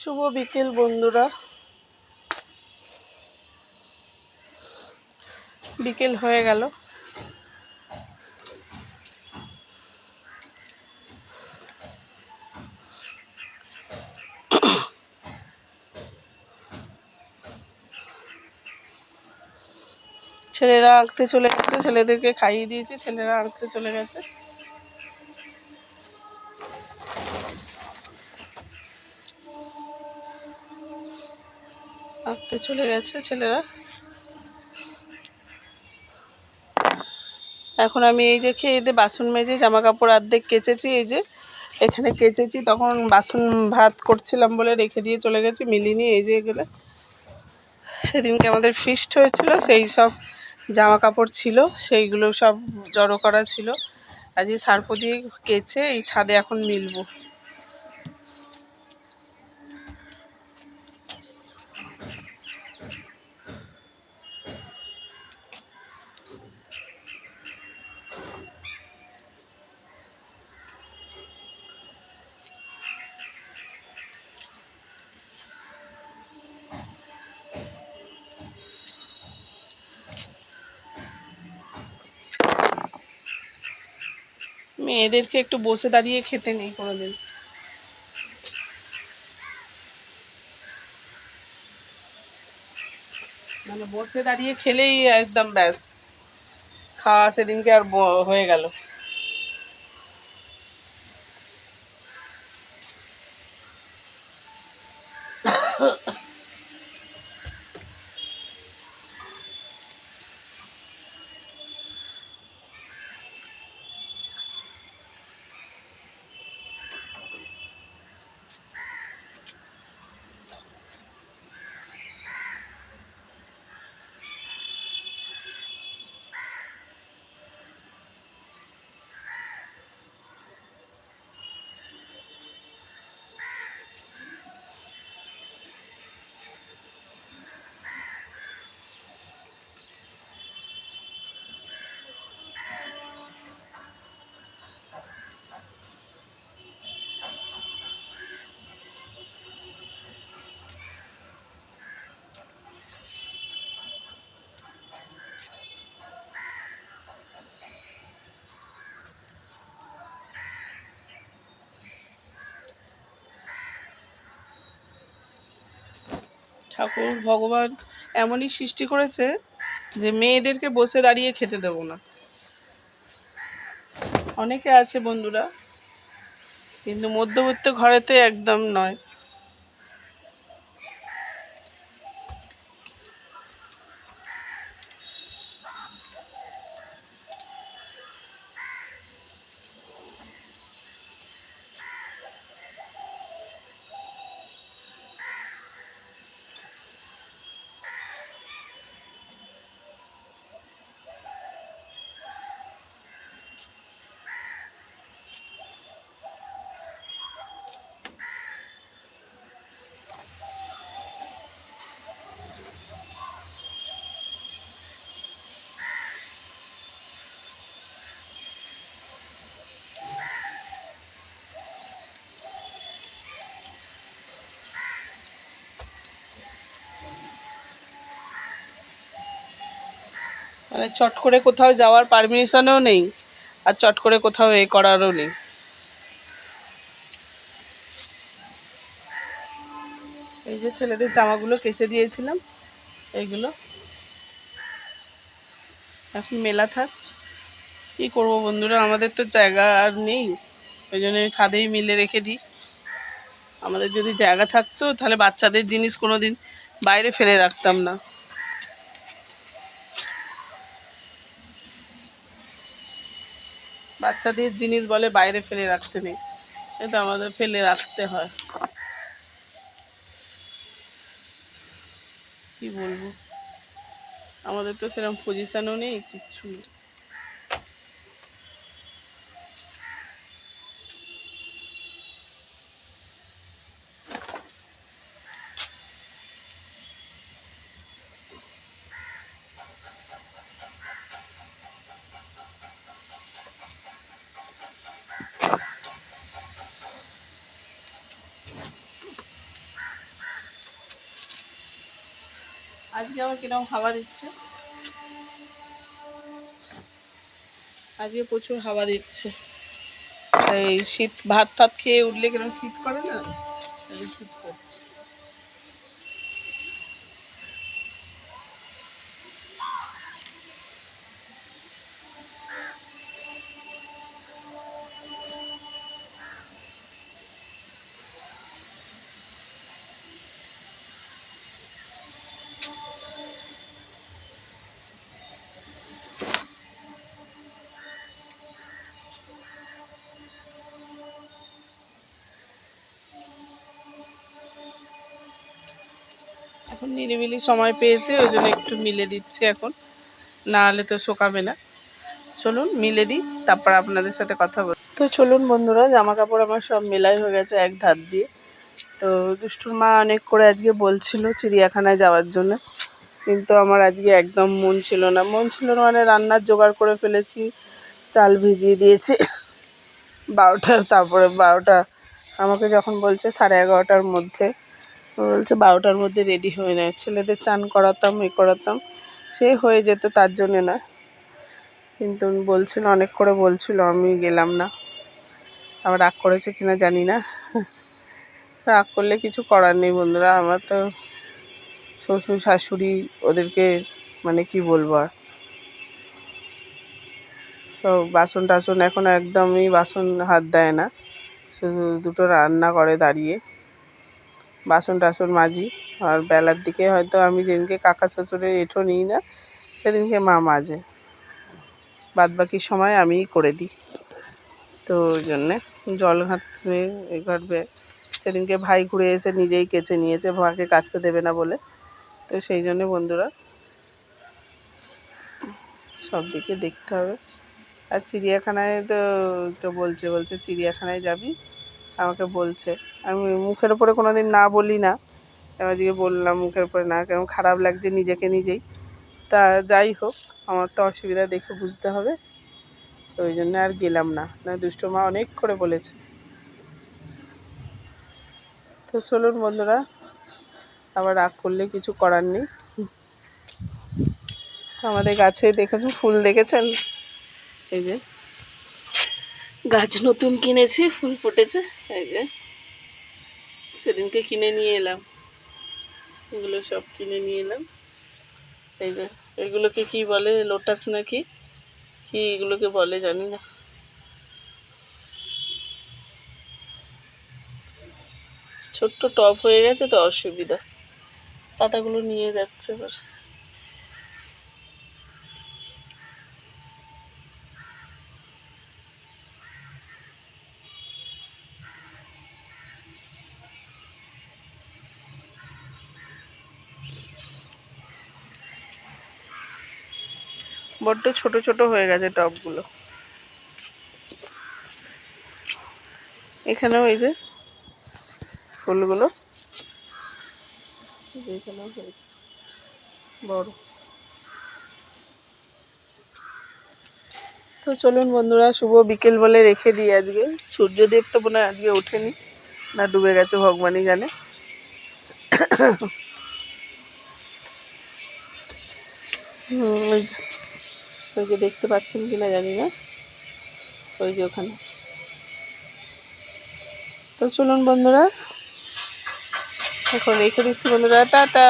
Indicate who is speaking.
Speaker 1: শুভ বিকেল বন্ধুরা, বিকেল হয়ে গেল। ছেলেরা আঁকতে চলে গেছে, ছেলেদেরকে খাইয়ে দিয়েছি, ছেলেরা আঁকতে চলে গেছে। আঁকতে চলে গেছে ছেলেরা। এখন আমি এই যে খেয়ে দিয়ে বাসন মেজে জামা কাপড় অর্ধেক কেচেছি, এই যে এখানে কেচেছি, তখন বাসন ভাত করছিলাম বলে রেখে দিয়ে চলে গেছি, মিলিনি। এই যে এগুলো সেদিনকে আমাদের ফিস্ট হয়েছিল, সেই সব জামা কাপড় ছিল, সেইগুলো সব জড়ো করা ছিল। আজকে সার্ফ দিয়ে কেচে এই ছাদে এখন মিলবো। মেয়েদেরকে একটু বসে দাঁড়িয়ে খেতে নেই কোনোদিন। মানে বসে দাঁড়িয়ে খেলেই একদম ব্যাস, খাওয়া সেদিনকে আর হয়ে গেল। ঠাকুর ভগবান এমনই সৃষ্টি করেছে যে মেয়েদেরকে বসে দাঁড়িয়ে খেতে দেবো না। অনেকে আছে বন্ধুরা, কিন্তু মধ্যবিত্ত ঘরেতে একদম নয়। মানে চট করে কোথাও যাওয়ার পারমিশনও নেই, আর চট করে কোথাও এ করারও নেই। এই যে ছেলেদের জামাগুলো কেচে দিয়েছিলাম, এইগুলো এখন মেলা থাক। কী করবো বন্ধুরা, আমাদের তো জায়গা আর নেই, ওই জন্য ছাদেই মিলে রেখে দিই। আমাদের যদি জায়গা থাকতো তাহলে বাচ্চাদের জিনিস কোনো দিন বাইরে ফেলে রাখতাম না। বাচ্চাদের জিনিস বলে বাইরে ফেলে রাখতে নেই, এটা আমাদের ফেলে রাখতে হয়। কি বলবো, আমাদের তো সেরকম পজিশনও নেই, কিচ্ছু নেই। আজকে আবার কিরকম হাওয়া দিচ্ছে, আজকে প্রচুর হাওয়া দিচ্ছে। এই শীত ভাত ফাত খেয়ে উঠলে কিরকম শীত করে না, এই শীত করছে। এখন নিরিবিলি সময় পেয়েছি, ওই জন্য একটু মিলে দিচ্ছি এখন, না হলে তো শোকাবে না। চলুন মিলে দিই, তারপর আপনাদের সাথে কথা বল। তো চলুন বন্ধুরা, জামা কাপড় আমার সব মেলাই হয়ে গেছে এক ধার দিয়ে। তো দুষ্টুর মা অনেক করে আজকে বলছিল চিড়িয়াখানায় যাওয়ার জন্য, কিন্তু আমার আজকে একদম মন ছিল না। মানে রান্নার জোগাড় করে ফেলেছি, চাল ভিজিয়ে দিয়েছি 12টার, তারপরে 12টা আমাকে যখন বলছে 11:30টার মধ্যে, বলছে 12টার মধ্যে রেডি হয়ে নেয়। ছেলেদের চান করাতাম, করাতাম, সে হয়ে যেত, তার জন্যে না। কিন্তু বলছিল, অনেক করে বলছিল, আমি গেলাম না। আবার রাগ করেছে কিনা জানি না। রাগ করলে কিছু করার নেই বন্ধুরা, আমার তো শ্বশুর শাশুড়ি, ওদেরকে মানে কি বলবো আর। সব বাসন টাসন এখন একদমই বাসন হাত দেয় না, শুধু দুটো রান্না করে দাঁড়িয়ে, বাসন টাসন মাজি। আর বেলার দিকে হয়তো আমি যেদিনকে কাকা শ্বশুরের এঁঠো নিই না, সেদিনকে মা মাজে, বাদবাকি সময় আমিই করে দিই। তো ওই জন্যে জল ঘাঁটবে, এ ঘাঁটবে। সেদিনকে ভাই ঘুরে এসে নিজেই কেচে নিয়েছে, ভাইকে কাচতে দেবে না বলে। তো সেই জন্যে বন্ধুরা সব দিকে দেখতে হবে। আর চিড়িয়াখানায় তো তো বলছে চিড়িয়াখানায় যাবি, আমাকে বলছে। আমি মুখের ওপরে কোনো দিন না বলি না, আজকে বললাম মুখের উপরে না, কেমন খারাপ লাগছে নিজেকে নিজেই। তা যাই হোক, আমার তো অসুবিধা দেখে বুঝতে হবে, তো ওই জন্য আর গেলাম না, না দুষ্টু মা অনেক করে বলেছে। তো চলুন বন্ধুরা, আবার রাগ করলে কিছু করার নেই। আমাদের গাছে দেখেছেন ফুল, দেখেছেন? এই যে গাছ নতুন কিনেছি, ফুল ফুটেছে। এই যে সেদিনকে কিনে নিয়ে এলাম, এগুলো সব কিনে নিয়ে এলাম। এই যে এগুলোকে কি বলে, লোটাস নাকি কি এগুলোকে বলে জানি না। ছোট্ট টব হয়ে গেছে তো অসুবিধা, পাতাগুলো নিয়ে যাচ্ছে এবার। বড্ড ছোট ছোট হয়ে গেছে টবগুলো। এখানেও এই যে ফুলগুলো এখানেও হয়েছে বড়। তো চলুন বন্ধুরা, শুভ বিকেল বলে রেখে দিই। আজকে সূর্যদেব তো মনে হয় আজকে ওঠেনি, না ডুবে গেছে ভগবানই জানে। ওই যে দেখতে পাচ্ছেন কিনা জানি না, ওই যে ওখানে। তো চলুন বন্ধুরা, এখন রেখে দিচ্ছি বন্ধুরা, টাটা।